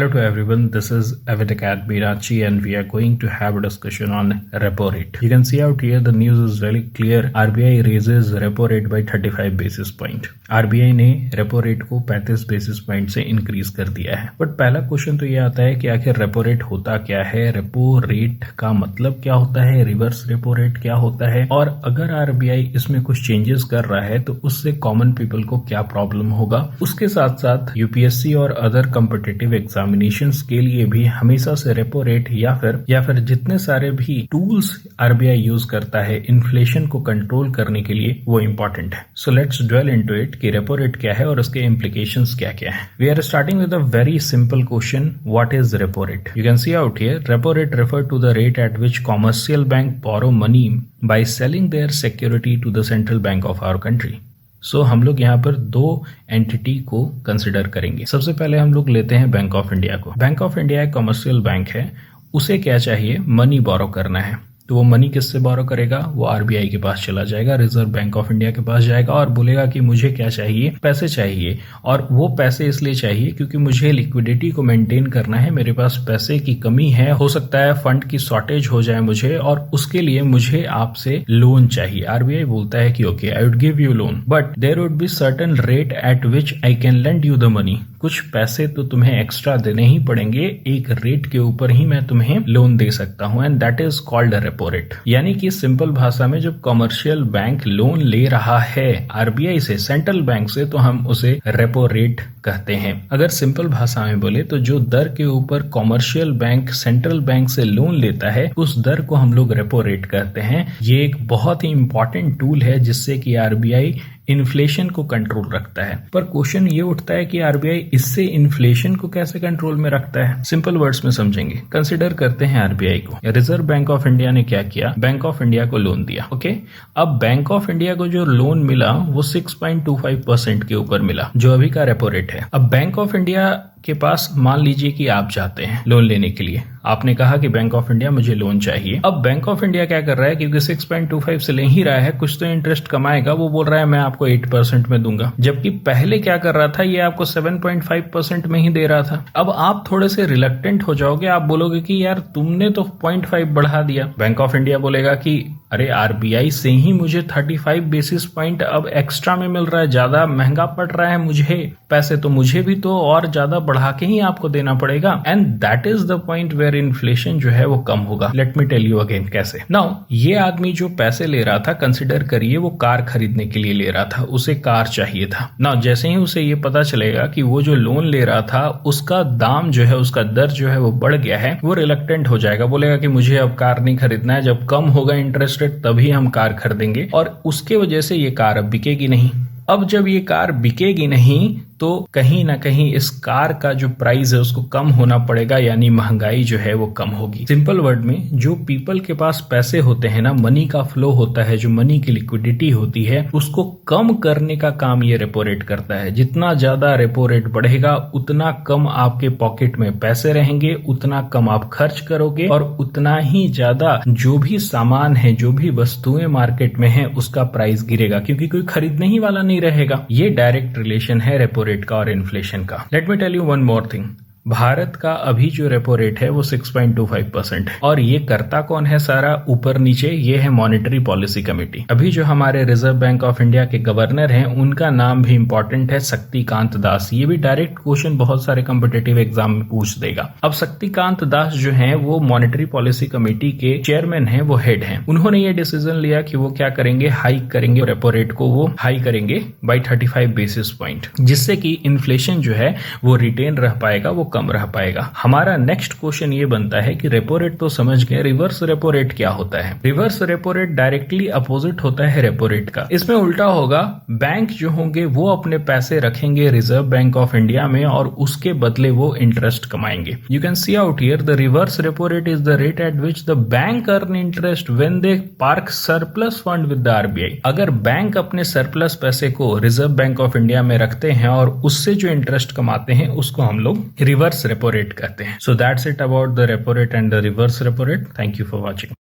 Hello to everyone, this is Avid Academy Ranchi and we are going to have a discussion on repo rate. You can see out here the news is very clear. RBI raises repo rate by 35 basis point. RBI ने repo rate को 35 basis point से increase कर दिया है। But पहला question तो ये आता है कि आखिर रेपो रेट होता क्या है, रेपो रेट का मतलब क्या होता है, रिवर्स रेपो रेट क्या होता है, और अगर आरबीआई इसमें कुछ चेंजेस कर रहा है तो उससे कॉमन पीपल को क्या प्रॉब्लम होगा। उसके साथ साथ यूपीएससी और अदर कॉम्पिटिटिव एग्जामिनेशंस के लिए भी हमेशा से रेपो रेट या फिर जितने सारे भी टूल्स आरबीआई यूज करता है इन्फ्लेशन को कंट्रोल करने के लिए, वो इंपॉर्टेंट है। So let's dwell into it कि रेपो रेट क्या है और उसके इम्प्लीकेशंस क्या क्या है। We are starting with a very simple question, what is repo rate. You can see out here, repo rate refer to the rate at which commercial bank borrow money by selling their security to the central bank of our country. So हम लोग यहाँ पर दो entity को consider करेंगे। सबसे पहले हम लोग लेते हैं बैंक ऑफ इंडिया को। बैंक ऑफ इंडिया एक कमर्शियल बैंक है, उसे क्या चाहिए, मनी बोरो करना है। तो वो मनी किससे बोरो करेगा, वो आरबीआई के पास चला जाएगा, रिजर्व बैंक ऑफ इंडिया के पास जाएगा और बोलेगा कि मुझे क्या चाहिए, पैसे चाहिए। और वो पैसे इसलिए चाहिए क्योंकि मुझे लिक्विडिटी को मेंटेन करना है, मेरे पास पैसे की कमी है, हो सकता है फंड की शॉर्टेज हो जाए मुझे, और उसके लिए मुझे आपसे लोन चाहिए। आरबीआई बोलता है कि okay, I would give you loan but there would be certain rate at which I can lend you the money. कुछ पैसे तो तुम्हें एक्स्ट्रा देने ही पड़ेंगे, एक रेट के ऊपर ही मैं तुम्हें लोन दे सकता हूं, and that is called repo rate. यानी कि सिंपल भाषा में जब कमर्शियल बैंक लोन ले रहा है आरबीआई से, सेंट्रल बैंक से, तो हम उसे रेपो रेट कहते हैं। अगर सिंपल भाषा में बोले तो जो दर के ऊपर कमर्शियल बैंक सेंट्रल बैंक से लोन लेता है उस दर को हम लोग रेपो रेट कहते हैं। ये एक बहुत ही इंपॉर्टेंट टूल है जिससे कि आरबीआई इन्फ्लेशन को कंट्रोल रखता है। पर क्वेश्चन ये उठता है कि आरबीआई इससे इन्फ्लेशन को कैसे कंट्रोल में रखता है। सिंपल वर्ड्स में समझेंगे। कंसिडर करते हैं आरबीआई को। रिजर्व बैंक ऑफ इंडिया ने क्या किया, बैंक ऑफ इंडिया को लोन दिया। ओके, अब बैंक ऑफ इंडिया को जो लोन मिला वो 6.25% के ऊपर मिला, जो अभी का रेपो रेट है। अब बैंक ऑफ इंडिया के पास मान लीजिए कि आप जाते हैं लोन लेने के लिए, आपने कहा कि बैंक ऑफ इंडिया मुझे लोन चाहिए। अब बैंक ऑफ इंडिया क्या कर रहा है, क्योंकि 6.25 से ले ही रहा है, कुछ तो इंटरेस्ट कमाएगा, वो बोल रहा है मैं आपको 8% में दूंगा, जबकि पहले क्या कर रहा था, ये आपको 7.5% में ही दे रहा था। अब आप थोड़े से रिलक्टेंट हो जाओगे, आप बोलोगे कि यार तुमने तो 0.5 बढ़ा दिया। बैंक ऑफ इंडिया बोलेगा कि अरे आरबीआई से ही मुझे 35 बेसिस पॉइंट अब एक्स्ट्रा में मिल रहा है, ज्यादा महंगा पड़ रहा है मुझे पैसे, तो मुझे भी तो और ज्यादा बढ़ा के ही आपको देना पड़ेगा, and that is the point where inflation जो है वो कम होगा। Let me tell you again कैसे। नाउ ये आदमी जो पैसे ले रहा था, कंसिडर करिए वो कार खरीदने के लिए ले रहा था, उसे कार चाहिए था। नाउ जैसे ही उसे ये पता चलेगा कि वो जो लोन ले रहा था उसका दाम जो है, उसका दर जो है वो बढ़ गया है, वो रिलक्टेंट हो जाएगा, बोलेगा कि मुझे अब कार नहीं खरीदना है, जब कम होगा इंटरेस्ट रेट तभी हम कार खरीदेंगे, और उसके वजह से ये कार अब बिकेगी नहीं। अब जब ये कार बिकेगी नहीं तो कहीं ना कहीं इस कार का जो प्राइस है उसको कम होना पड़ेगा, यानी महंगाई जो है वो कम होगी। सिंपल वर्ड में, जो पीपल के पास पैसे होते हैं ना, मनी का फ्लो होता है, जो मनी की लिक्विडिटी होती है, उसको कम करने का काम ये रेपो रेट करता है। जितना ज्यादा रेपो रेट बढ़ेगा उतना कम आपके पॉकेट में पैसे रहेंगे, उतना कम आप खर्च करोगे, और उतना ही ज्यादा जो भी सामान है, जो भी वस्तुएं मार्केट में है, उसका प्राइस गिरेगा, क्योंकि कोई खरीदने ही वाला नहीं रहेगा। ये डायरेक्ट रिलेशन है रेपो रेट का और इन्फ्लेशन का। Let me tell you one more thing. Bharat का अभी जो रेपो रेट है वो 6.25% है, और ये करता कौन है सारा ऊपर नीचे, ये है मॉनेटरी पॉलिसी कमेटी। अभी जो हमारे रिजर्व बैंक ऑफ इंडिया के गवर्नर हैं उनका नाम भी इंपॉर्टेंट है, शक्तिकांत दास। ये भी डायरेक्ट क्वेश्चन बहुत सारे कॉम्पिटिटिव एग्जाम में पूछ देगा। अब शक्तिकांत दास जो है वो मॉनेटरी पॉलिसी कमेटी के चेयरमैन है, वो हेड है। उन्होंने ये डिसीजन लिया कि वो क्या करेंगे, हाइक करेंगे, रेपो रेट को वो हाई करेंगे बाई 35 बेसिस पॉइंट, जिससे कि इन्फ्लेशन जो है वो रिटेन रह पाएगा, वो कम रह पाएगा। हमारा नेक्स्ट क्वेश्चन ये बनता है कि रेपो रेट तो समझ गए, रिवर्स रेपो रेट क्या होता है। Reverse repo rate directly opposite होता है रेपो रेट का। इसमें उल्टा होगा, बैंक जो होंगे वो अपने पैसे रखेंगे रिजर्व बैंक ऑफ इंडिया में और उसके बदले वो इंटरेस्ट कमाएंगे। You can see out here, the reverse repo rate is the rate at which the bank earn interest when they park surplus fund with the RBI. अगर bank अपने surplus पैसे को रिजर्व बैंक ऑफ इंडिया में रखते हैं और उससे जो इंटरेस्ट कमाते हैं उसको हम लोग रिवर्स रेपो रेट कहते हैं। So that's it about the repo rate and the reverse repo rate. Thank you for watching.